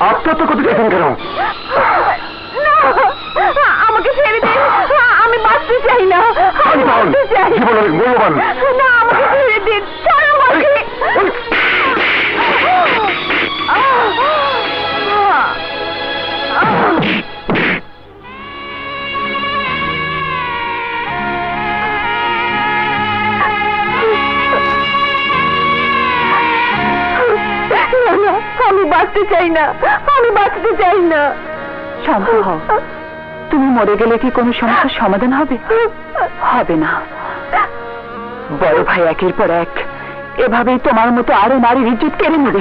আত্মহত্যা করতে চাইছেন কেন? আমাকে ছেড়ে দিন, আমি বাঁচতে চাই না, জীবন অনেক মূল্যবান। না, আমাকে ছেড়ে দিন, ছাড়ো আমাকে। আমি বাঁচতে চাই না, আমি বাঁচতে চাই না। শান্ত হও। তুমি মরে গেলে কি কোনো সমস্যার সমাধান হবে? হবে না। বড় ভাই একের পর এক এভাবেই তোমার মতো আরো নারীর ইজ্জত কেড়ে নেবে।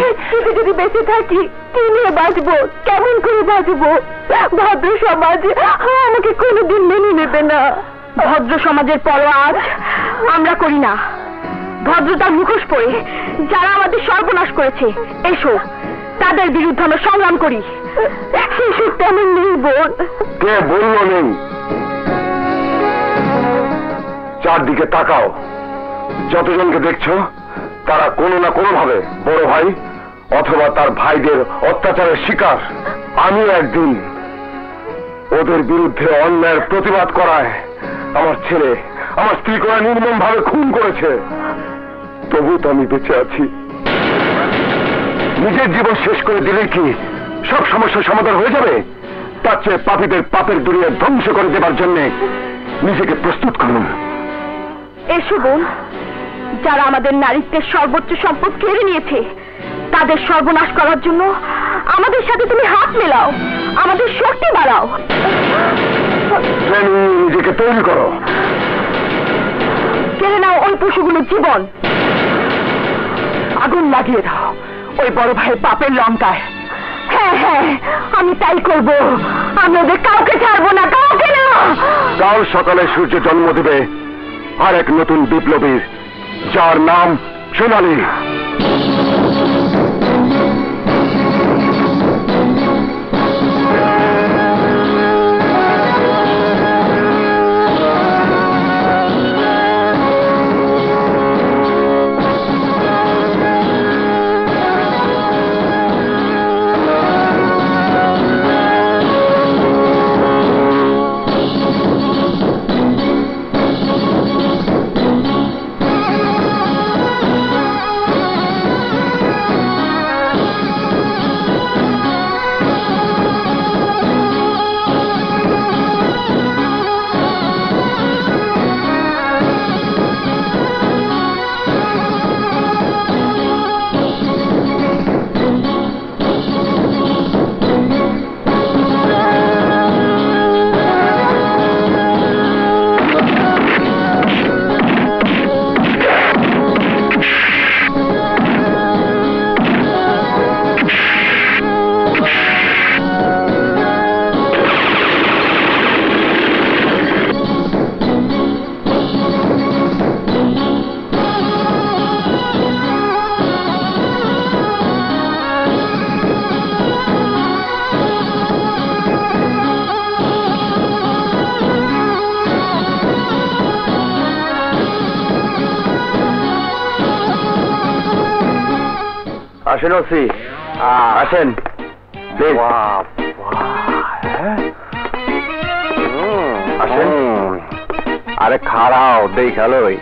যদি বেঁচে থাকি কি নিয়ে বাঁচবো, কেমন করে বাঁচবো? ভদ্র সমাজ আমাকে কোনোদিন মেনে নেবে না। ভদ্র সমাজের পরোয়াজ আমরা করি না, ভদ্রতার মুখোশ পরে যারা আমাদের সর্বনাশ করেছে এসো তাদের বিরুদ্ধে আমরা সংগ্রাম করি। শিশু তেমন নেই বোন। কে বললো নেই? চারদিকে তাকাও, যতজনকে দেখছো তারা কোনো না কোনো ভাবে বড় ভাই অথবা তার ভাইদের অত্যাচারের শিকার। আমিও একদিন ওদের বিরুদ্ধে অন্যায়ের প্রতিবাদ করায় আমার ছেলে আমার স্ত্রীকে নির্মম ভাবে খুন করেছে। তবু তো আমি বেঁচে আছি। নিজের জীবন শেষ করে দিলে কি সব সমস্যার সমাধান হয়ে যাবে? তার চেয়ে পাপীদের পাপের দুনিয়া ধ্বংস করে দেবার জন্য নিজেকে প্রস্তুত করুন। এসো বোন, যারা আমাদের নারীত্বের সর্বোচ্চ সম্পদ কেড়ে নিয়েছে তাদের সর্বনাশ করার জন্য আমাদের সাথে তুমি হাত মেলাও, আমাদের শক্তি বাড়াও। নিজেকে তৈরি করো। কেড়ে নাও ওই পশুগুলোর জীবন। আগুন লাগিয়ে দাও ওই বড় ভাইয়ের পাপের লঙ্কায়। হ্যাঁ হ্যাঁ, আমি তাই করব। আমি ওদের কাউকে ছাড়বো না, কাউকে না। কাল সকালে সূর্য জন্ম দেবে আর এক নতুন বিপ্লবীর, যার নাম সোনালী। আসেন ওসি, আসেন। আসেন। আরে খাড়াও দেখালোই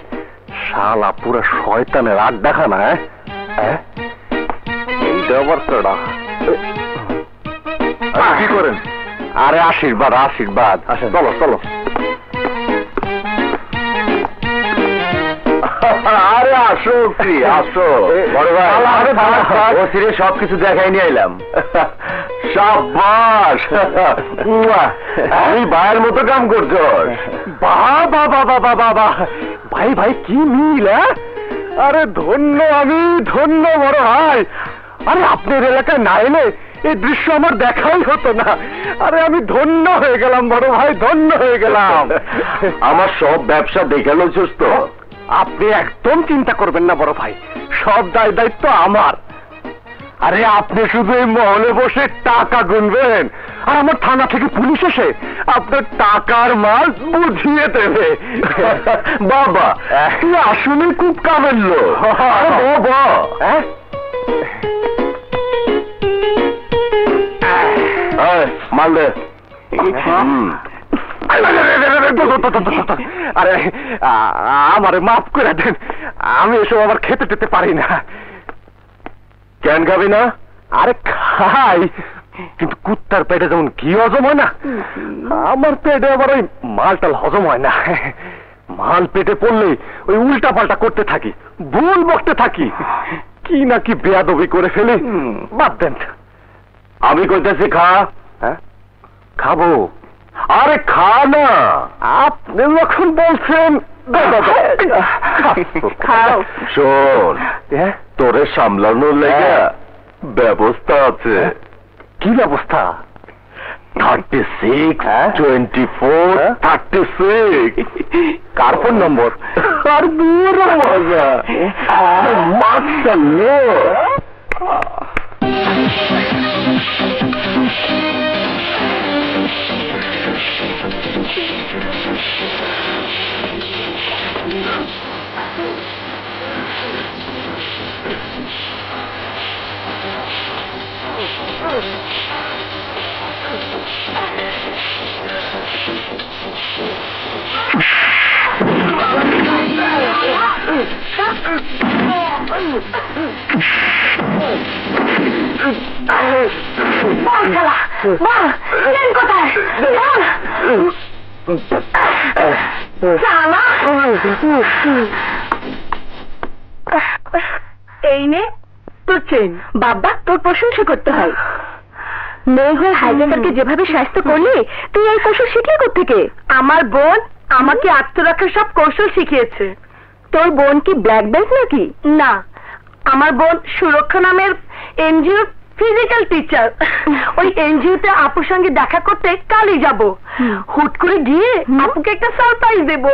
শালা পুরো শয়তানের আড্ডা খানা। এই দেবরটা কি করেন? আরে আশীর্বাদ আশীর্বাদ। আসেন, চলো চলো। আরে আসো আসো বড় ভাই, ওসিরে সবকিছু দেখাই নিয়ে এলাম। সাবাস, তুই ভাইয়ের মতো কাম করছস। বাবা বাবা বাবা বাবা, ভাই ভাই কি মিল। আরে ধন্য, আমি ধন্য বড় ভাই। আরে আপনার এলাকায় না এলে এই দৃশ্য আমার দেখাই হতো না। আরে আমি ধন্য হয়ে গেলাম বড় ভাই, ধন্য হয়ে গেলাম। আমার সব ব্যবসা দেখানো সুস্থ। আপনি একদম চিন্তা করবেন না বড় ভাই, সব দায় দায়িত্ব আমার। আরে আপনি শুধু এই মহলে বসে টাকা গুনবেন আর আমার থানা থেকে পুলিশ এসে আপনার টাকার মাল বুঝিয়ে দেবে। বাবা তুই আসলে খুব কামের লোক। বাবা মাল দে। আরে আমারে মাফ করে দেন, আমি এসব আবার খেতে টেতে পারি না। কেন খাবি না? আরে খাই, কিন্তু কুত্তার পেটে যেমন ঘি হজম হয় না, আমার পেটে আবার ওই মালটাল হজম হয় না। মাল পেটে পড়লে ওই উল্টা পাল্টা করতে থাকি, ভুল বকতে থাকি, কি না কি বেয়াদবি করে ফেলি। বাদ দেন, আমি কইতেছি খা। হ্যাঁ খাবো। আরে খা না, আপনি যখন বলছেন। খাও। শোন, তোরে সামলানোর লেগে ব্যবস্থা আছে। কি ব্যবস্থা? 36, 24, 36। কার ফোন নম্বর? আর বুড়ো মজা। মাশাআল্লাহ। এই নে তোর চেন। বাবা, তোর প্রশংসা করতে হয়। মেয়ে হয়ে হাইজাকারকে যেভাবে স্বাস্থ্য করলি, তুই এই কৌশল শিখলি কোত্থেকে? আমার বোন আমাকে আত্মরক্ষার সব কৌশল শিখিয়েছে। তোর বোন কি ব্ল্যাক বেল্ট নাকি? না, আমার বোন সুরক্ষা নামের এনজিও ফিজিক্যাল টিচার। ওই এনজিওতে আপুর সঙ্গে দেখা করতে কালই যাব। হুট করে গিয়ে আপুকে একটা সারপ্রাইজ দেব।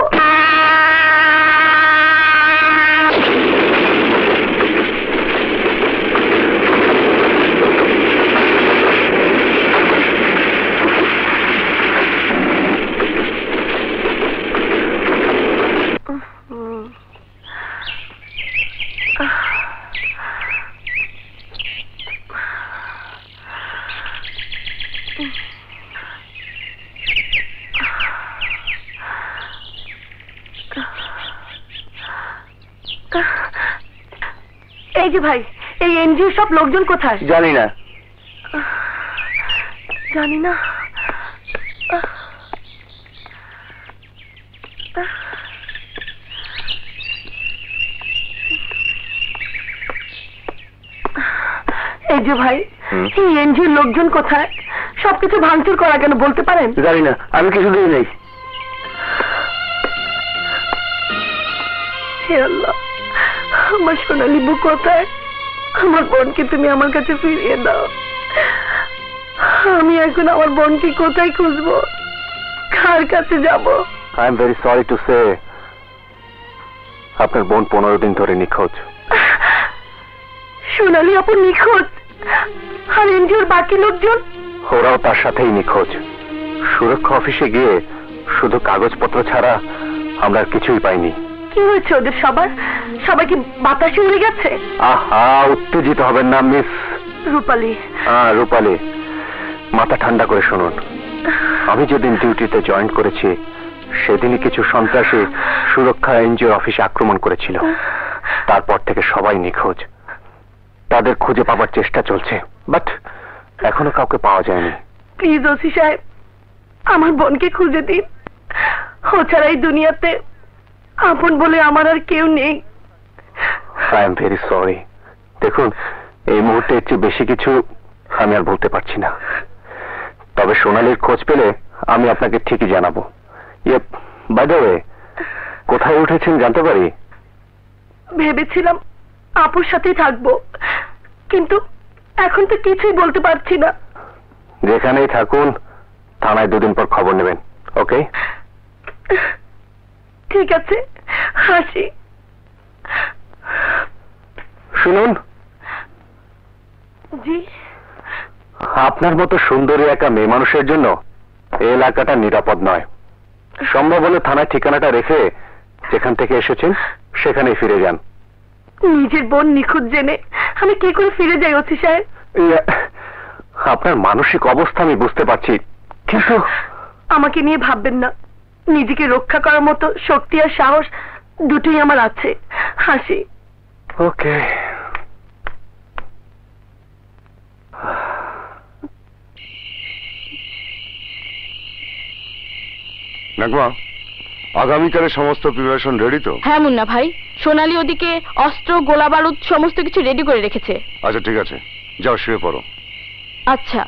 এই যে ভাই, এই এনজিও সব লোকজন কোথায়? জানি না। জানি না। এই যে ভাই, এই এনজিওর লোকজন কোথায়? সবকিছু ভাঙচুর করা কেন বলতে পারেন? জানি না, আমি কিছু দিই নেই। হে আল্লাহ, আমার সোনালী বউ কোথায়? আমার বোনকে তুমি আমার কাছে ফিরিয়ে দাও। আমি এখন আমার বোনকে কোথায় খুঁজবো, কার কাছে যাব? I am very sorry to say, আপনার বোন 15 দিন ধরে নিখোঁজ। সোনালী আপু নিখোঁজ? আর এনজিওর বাকি লোকজন? ওরাও তার সাথেই নিখোঁজ। সুরক্ষা অফিসে গিয়ে শুধু কাগজপত্র ছাড়া আমরা আর কিছুই পাইনি। কি হয়েছে ওদের সবার? সবাই কি বাতাসে উড়ে গেছে? আহা, উত্তেজিত হবেন না মিস রূপালী। রূপালী, মাথা ঠান্ডা করে শুনুন। আমি যেদিন ডিউটিতে জয়েন করেছি সেদিনই কিছু সন্ত্রাসী সুরক্ষা এনজিওর অফিসে আক্রমণ করেছিল। তারপর থেকে সবাই নিখোঁজ। তাদের খুঁজে পাবার চেষ্টা চলছে, বাট এখনো কাউকে পাওয়া যায়নি। প্লিজ ওসি সাহেব, আমার বোনকে খুঁজে দিন। ও ছাড়া এই দুনিয়াতে আপন বলে আমার আর কেউ নেই। I am very sorry. দেখুন, এই মুহূর্তে এর চেয়ে বেশি কিছু আমি আর বলতে পারছি না। তবে সোনালীর খোঁজ পেলে আমি আপনাকে ঠিকই জানাবো। বাই দ্য ওয়ে, কোথায় উঠেছেন জানতে পারি? ভেবেছিলাম আপুর সাথেই থাকবো, কিন্তু এখন তো কিছুই বলতে পারছি না। যেখানেই থাকুন, থানায় 2 দিন পর খবর নেবেন। ওকে? ঠিক আছে, হাসি। শুনুন, জি? আপনার মতো সুন্দরী একটা মেয়ে মানুষের জন্য এই এলাকাটা নিরাপদ নয়। সম্ভব হলে থানায় ঠিকানাটা রেখে যেখান থেকে এসেছেন সেখানেই ফিরে যান। নিজের বোন নিখোঁজ জেনে আমি কি করে ফিরে যাই ওসি সাহেব? আপনার মানসিক অবস্থা আমি বুঝতে পারছি, কিন্তু আমাকে নিয়ে ভাববেন না, নিজেকে রক্ষা করার মতো শক্তি আর সাহস দুটোই আমার আছে। হাসি। ওকে। নাগমা, আগামীকালের সমস্ত প্রিপারেশন রেডি তো? হ্যাঁ মুন্না ভাই, সোনালী ওদিকে অস্ত্র গোলা বারুদ সমস্ত কিছু রেডি করে রেখেছে। আচ্ছা ঠিক আছে, যাও শুয়ে পড়ো। আচ্ছা।